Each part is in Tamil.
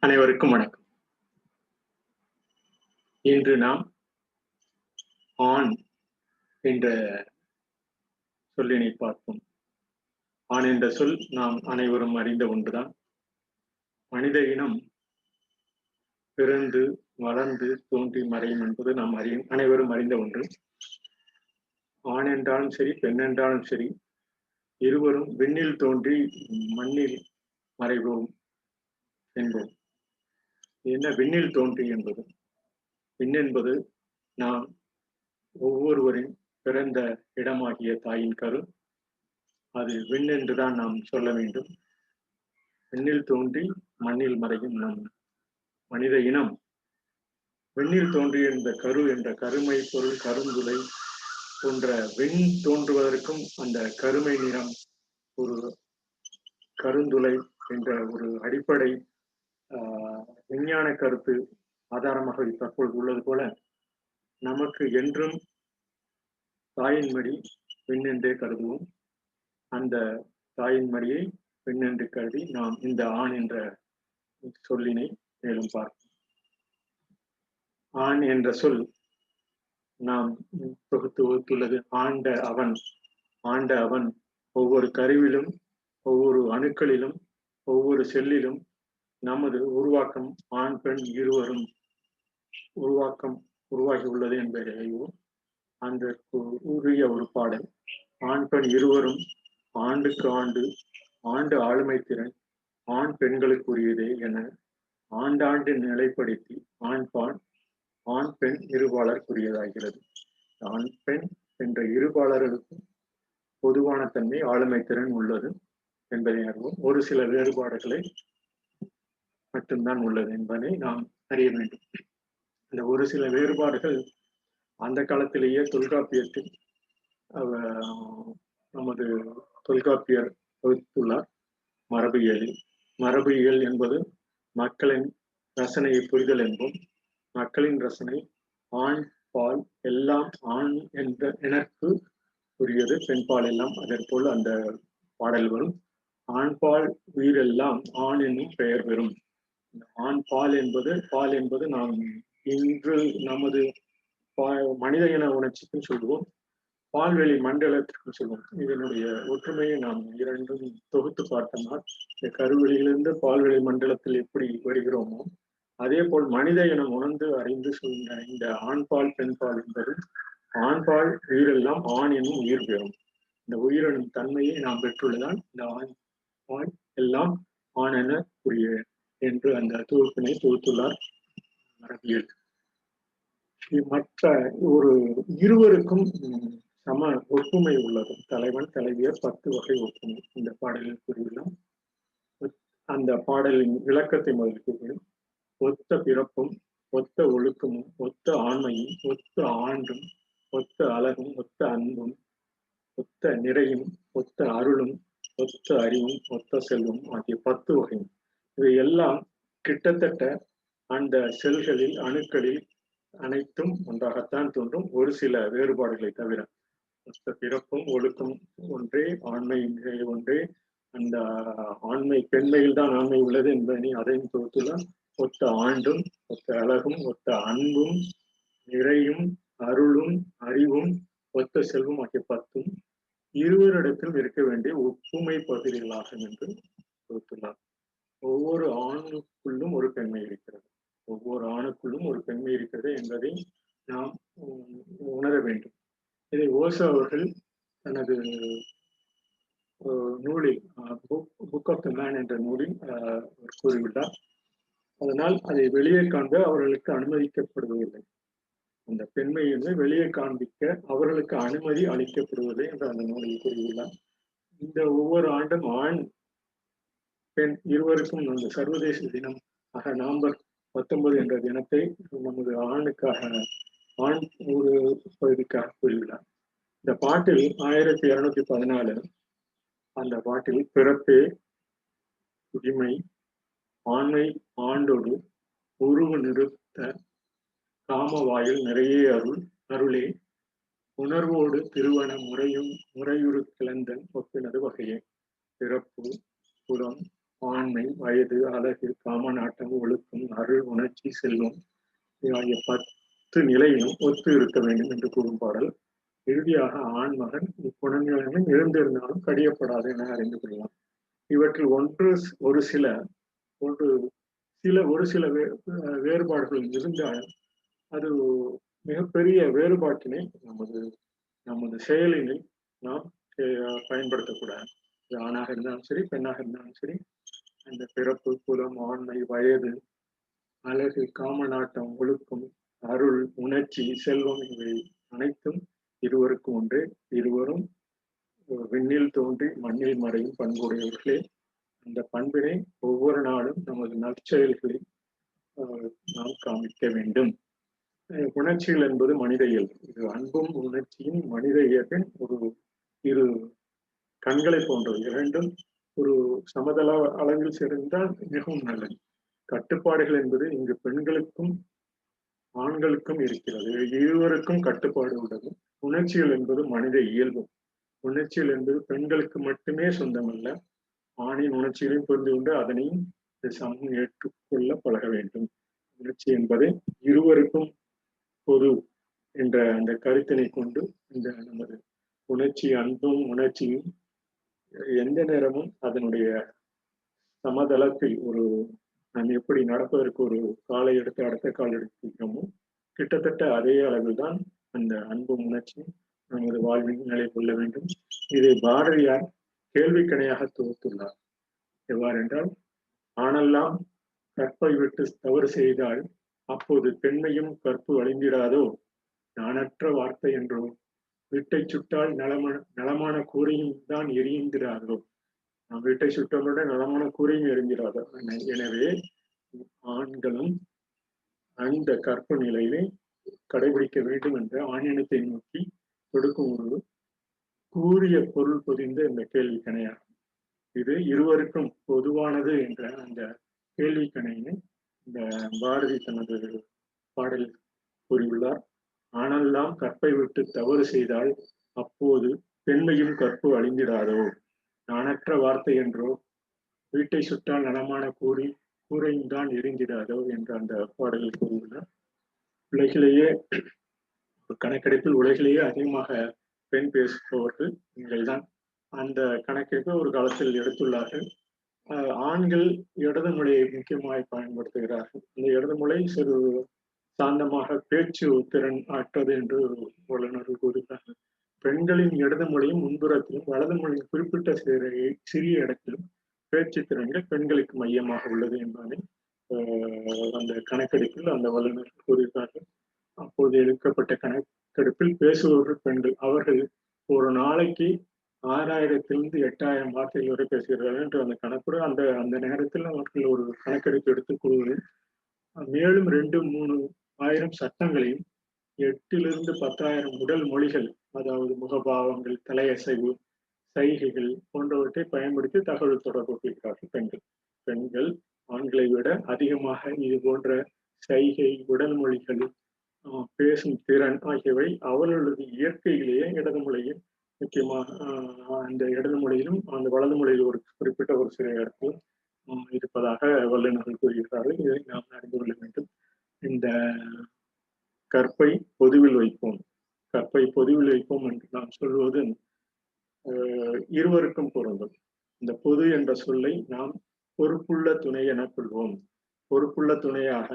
அனைவருக்கும் வணக்கம். இன்று நாம் ஆண் என்ற சொல்லினை பார்ப்போம். ஆண் என்ற சொல் நாம் அனைவரும் அறிந்த ஒன்றுதான். மனித இனம் பிறந்து வளர்ந்து தோன்றி மறையும் என்பது நாம் அனைவரும் அறிந்த ஒன்று. ஆண் என்றாலும் சரி, பெண் என்றாலும் சரி, இருவரும் விண்ணில் தோன்றி மண்ணில் மறைவோம் என்போம். என்ன விண்ணில் தோன்றி என்பது? விண் என்பது நாம் ஒவ்வொருவரின் பிறந்த இடமாகிய தாயின் கரு. அது விண் என்றுதான் நாம் சொல்ல வேண்டும். விண்ணில் தோன்றி மண்ணில் மறையும் நம் மனித இனம் விண்ணில் தோன்றிய இந்த கரு என்ற கருமை பொருள் கருந்துளை போன்ற விண் தோன்றுவதற்கும் அந்த கருமை நிறம் ஒரு கருந்துளை என்ற ஒரு அடிப்படை விஞ்ஞான கருத்து ஆதாரமாக தற்பொழுது உள்ளது போல நமக்கு என்றும் தாயின் மடி பெண் என்றே கருதுவோம். அந்த தாயின் மடியை பெண் என்று கருதி நாம் இந்த ஆண் என்ற சொல்லினை மேலும் பார்ப்போம். ஆண் என்ற சொல் நாம் தொகுத்துள்ளது ஆண்ட அவன் ஒவ்வொரு கருவிலும் ஒவ்வொரு அணுக்களிலும் ஒவ்வொரு செல்லிலும் நமது உருவாக்கம் ஆண் பெண் இருவரும் உருவாகி உள்ளது என்பதை அறிவோம். அந்த உரிய ஒரு பாடல் ஆண் பெண் இருவரும் ஆண்டுக்கு ஆண்டு ஆளுமை திறன் ஆண் பெண்களுக்குரியதே என ஆண்டாண்டு நிலைப்படுத்தி ஆண் பெண் இருபாலருக்குரியதாகிறது. ஆண் பெண் என்ற இருபாலர்களுக்கும் பொதுவான தன்மை ஆளுமை திறன் உள்ளது என்பதை அறிவோம். ஒரு சில வேறுபாடுகளை மட்டும்தான் உள்ளது என்பதை நாம் அறிய வேண்டும். இந்த ஒரு சில வேறுபாடுகள் அந்த காலத்திலேயே தொல்காப்பியத்தில் நமது தொல்காப்பியர் வகுத்துள்ளார். மரபியல் என்பது மக்களின் ரசனையை புரிதல் என்போம். மக்களின் ரசனை ஆண் பால் எல்லாம் ஆண் என்ற எனக்கு உரியது, பெண் பால் எல்லாம் அதற்போல் அந்த பாடல் வரும். ஆண் பால் உயிரெல்லாம் ஆண் என்னும் பெயர் பெறும். ஆண் பால் என்பது நாம் இன்று நமது மனித இன உணர்ச்சிக்கும் சொல்வோம், பால்வெளி மண்டலத்திற்கும் சொல்வோம். இதனுடைய ஒற்றுமையை நாம் இரண்டும் தொகுத்து பார்த்தோம்னா இந்த கருவெளியிலிருந்து பால்வெளி மண்டலத்தில் எப்படி வருகிறோமோ அதே போல் மனித இனம் உணர்ந்து அறிந்து சொல்கிற இந்த ஆண் பால் பெண் பால் என்பது ஆண் பால் உயிரெல்லாம் ஆண் என்னும் உயிர் பெறும். இந்த உயிரினும் தன்மையை நாம் பெற்றுள்ளதால் இந்த ஆண் பால் எல்லாம் ஆண் என உரிய என்று அந்த தொகுப்பினை தொகுத்துள்ளார் மரபியல். மற்ற ஒரு இருவருக்கும் சம ஒப்புமை உள்ளது. தலைவன் தலைவியர் 10 வகை ஒப்புமை இந்த பாடலில் கூறியுள்ளோம். அந்த பாடலின் விளக்கத்தை முதல் கூறுகிறோம். ஒத்த பிறப்பும் ஒத்த ஒழுக்கமும் ஒத்த ஆண்மையும் ஒத்த ஆண்டும் ஒத்த அழகும் ஒத்த அன்பும் ஒத்த நிறையும் ஒத்த அருளும் ஒத்த அறிவும் ஒத்த செல்வம் ஆகிய 10 வகையும் இவை எல்லாம் கிட்டத்தட்ட அந்த செல்களில் அணுக்களில் அனைத்தும் ஒன்றாகத்தான் தோன்றும், ஒரு சில வேறுபாடுகளை தவிர. ஒத்த பிறப்பும் ஒழுக்கம் ஒன்றே, ஆண்மை ஒன்றே, அந்த ஆண்மை பெண்மையில் தான் ஆண்மை உள்ளது என்பதை அதையும் தொகுத்துள்ள ஒத்த ஆண்டும் ஒத்த அழகும் ஒத்த அன்பும் நிறையும் அருளும் அறிவும் ஒத்த செல்வம் ஆகிய 10 இருவரிடத்தில் இருக்க வேண்டிய ஒப்புமை பகுதிகளாகும் என்று தொகுத்துள்ளார். ஒவ்வொரு ஆணுக்குள்ளும் ஒரு பெண்மை இருக்கிறது, ஒவ்வொரு ஆணுக்குள்ளும் ஒரு பெண்மை இருக்கிறது என்பதை நாம் உணர வேண்டும். இதை ஓஷோ அவர்கள் தனது நூலில் புக் ஆஃப் த மேன் என்ற நூலில் கூறியுள்ளார். அதனால் அதை வெளியே காண்ப அவர்களுக்கு அனுமதிக்கப்படுவதில்லை. அந்த பெண்மையை வெளியே காண்பிக்க அவர்களுக்கு அனுமதி அளிக்கப்படுவதை என்று அந்த நூலில் கூறியுள்ளார். இந்த ஒவ்வொரு ஆண்டும் ஆண் பெண் இருவருக்கும் அந்த சர்வதேச தினம் நவம்பர் 19 என்ற தினத்தை நமது ஆண் ஒரு பகுதிக்காக கூறியுள்ளார். இந்த பாட்டில் 1214 அந்த பாட்டில் பிறப்பே உரிமை ஆண்மை ஆண்டோடு உருவு நிறுத்த காம வாயில் நிறைய அருளே உணர்வோடு திருவன முறையுறு கிளந்தன் ஒப்பினது வகையே பிறப்பு புறம் ஆண்மை, வயது, அழகு, காமநாட்டம், ஒழுக்கம், அருள், உணர்ச்சி, செல்வம் ஆகிய 10 நிலையிலும் ஒத்து இருக்க வேண்டும் என்று கூறும் பாடல். இறுதியாக ஆண்மகன் இக்குணங்களும் எழுந்திருந்தாலும் கடியப்படாது என அறிந்து கொள்ளலாம். இவற்றில் ஒரு சில வேறுபாடுகள் இருந்தால் அது மிகப்பெரிய வேறுபாட்டினை நமது செயலினை நாம் பயன்படுத்தக்கூடாது. ஆணாக இருந்தாலும் சரி, பெண்ணாக இருந்தாலும் சரி, அந்த பிறப்பு, குலம், ஆண்மை, வயது, அழகு, காமநாட்டம், ஒழுக்கம், அருள், உணர்ச்சி, செல்வம் இவை அனைத்தும் இருவருக்கும் ஒன்றே. இருவரும் விண்ணில் தோன்றி மண்ணில் மறையும் பண்புடையவர்களே. அந்த பண்பினை ஒவ்வொரு நாளும் நமது நற்செயல்களில் நாம் காமிக்க வேண்டும். உணர்ச்சிகள் என்பது மனித இயல்பு. இது அன்பும் உணர்ச்சியும் மனித இயல்பின் இரு கண்களை போன்றது. இரண்டும் ஒரு சமதள அளவில் சேர்ந்தால் மிகவும் நல்லது. கட்டுப்பாடுகள் என்பது இங்கு பெண்களுக்கும் ஆண்களுக்கும் இருக்கிறது. இருவருக்கும் கட்டுப்பாடு உள்ளது. உணர்ச்சிகள் என்பது மனித இயல்பு. உணர்ச்சிகள் என்பது பெண்களுக்கு மட்டுமே சொந்தமல்ல. ஆணின் உணர்ச்சிகளையும் புரிந்து கொண்டு அதனையும் சமூகம் ஏற்றுக்கொள்ள பழக வேண்டும். உணர்ச்சி என்பதை இருவருக்கும் பொது என்ற அந்த கருத்தினை கொண்டு இந்த நமது உணர்ச்சி, அன்பும் உணர்ச்சியும் எந்த நேரமும் அதனுடைய சமதளத்தில் நாம் எப்படி நடப்பதற்கு ஒரு காலை எடுத்து அடுத்த கால் எடுத்துக்கிறோமோ கிட்டத்தட்ட அதே அளவில் தான் அந்த அன்பும் உணர்ச்சியும் நமது வாழ்வில் நிலை கொள்ள வேண்டும். இதை பாரதியார் கேள்விக்கணையாக தொகுத்துள்ளார். எவ்வாறென்றால், ஆணெல்லாம் கற்பை விட்டு தவறு செய்தால் அப்போது பெண்மையும் கற்பு அழிந்திடாதோ, நாணற்ற வார்த்தை என்றோ, வீட்டை சுட்டால் நலமான கூரையும் தான் எரிந்திராதோ. வீட்டை சுட்டவருடன் நலமான கூரையும் எரிந்திராதோ. எனவே ஆண்களும் அந்த கற்பு நிலையிலே கடைபிடிக்க வேண்டும் என்ற ஆணினத்தை நோக்கி கொடுக்கும் ஒரு கூறிய பொருள் பொதிந்த இந்த கேள்வி கணையாகும். இது இருவருக்கும் பொதுவானது என்ற அந்த கேள்வி கணையினை இந்த பாரதி தனது பாடலில் கூறியுள்ளார். ஆணெல்லாம் கற்பை விட்டு தவறு செய்தால் அப்போது பெண்மையும் கற்பு அழிந்திடாதோ, நாணற்ற வார்த்தை என்றோ, வீட்டை சுட்டால் நலமான கூரையும் தான் எரிந்திடாதோ என்ற அந்த பாடலில் கூறியுள்ளார். உலகிலேயே கணக்கெடுப்பில் உலகிலேயே அதிகமாக பெண் பேசுபவர்கள் நீங்கள் தான். அந்த கணக்கெடுப்பை ஒரு காலத்தில் எடுத்துள்ளார்கள். ஆண்கள் இடது மொழியை முக்கியமாக பயன்படுத்துகிறார்கள். இந்த இடது மொழி சிறு சாந்தமாக பேச்சு திறன் அற்றது என்று வல்லுநர்கள் கூறுகிறார்கள். பெண்களின் இடது மொழியும் முன்புறத்திலும் வலது மொழியின் குறிப்பிட்ட சிறிய இடத்திலும் பேச்சு திறன்கள் பெண்களுக்கு மையமாக உள்ளது என்பதை அந்த கணக்கெடுப்பில் அந்த வல்லுநர்கள் கூறுகிறார்கள். அப்போது எடுக்கப்பட்ட கணக்கெடுப்பில் பேசுபவர்கள் பெண்கள். அவர்கள் ஒரு நாளைக்கு 6000 - 8000 வார்த்தைகள் வரை பேசுகிறார்கள் என்று அந்த கணக்குடு அந்த நேரத்தில் அவர்கள் ஒரு கணக்கெடுப்பு எடுத்துக் கொள்வதில் மேலும் 2-3 ஆயிரம் சட்டங்களையும் 8 - 10,000 உடல் மொழிகள், அதாவது முகபாவங்கள், தலையசைவு, சைகைகள் போன்றவற்றை பயன்படுத்தி தகவல் தொடர்பு கொள்கிறார்கள் பெண்கள் ஆண்களை விட அதிகமாக இது போன்ற சைகை, உடல் மொழிகள், பேசும் திறன் ஆகியவை அவர்களது இயற்கையிலேயே இடது மொழியில் முக்கியமாக அந்த இடது மொழியிலும் அந்த வலது மொழியில் ஒரு குறிப்பிட்ட ஒரு சில இடத்தில் இருப்பதாக வல்லுநர்கள் கூறுகிறார்கள். இதை நாம் அறிந்து கொள்ள வேண்டும். இந்த கற்பை பொதுவில் வைப்போம் என்று நாம் சொல்வது இருவருக்கும் பொருந்தும். இந்த பொது என்ற சொல்லை நாம் பொறுப்புள்ள துணை என கொள்வோம். பொறுப்புள்ள துணையாக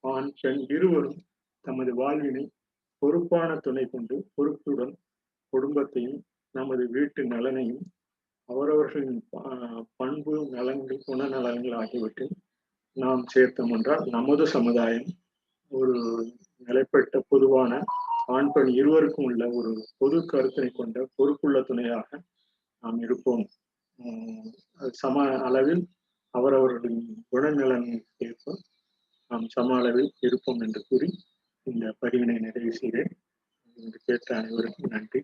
ஆண், பெண் இருவரும் தமது வாழ்வினை பொறுப்பான துணை கொண்டு பொறுப்புடன் குடும்பத்தையும் நமது வீட்டு நலனையும் அவரவர்களின் பண்பு நலன்கள், குணநலன்கள் ஆகியவற்றை நாம் சேர்த்தோம் என்றால் நமது சமுதாயம் ஒரு நிலைப்பட்ட பொதுவான ஆண் பெண் இருவருக்கும் உள்ள ஒரு பொது கருத்தினை கொண்ட பொறுப்புள்ள துணையாக நாம் இருப்போம். சம அளவில் அவரவர்களின் குணநலன் ஏற்ப நாம் சம அளவில் இருப்போம் என்று கூறி இந்த பதிவினை நிறைவு செய்கிறேன். கேட்ட அனைவருக்கும் நன்றி.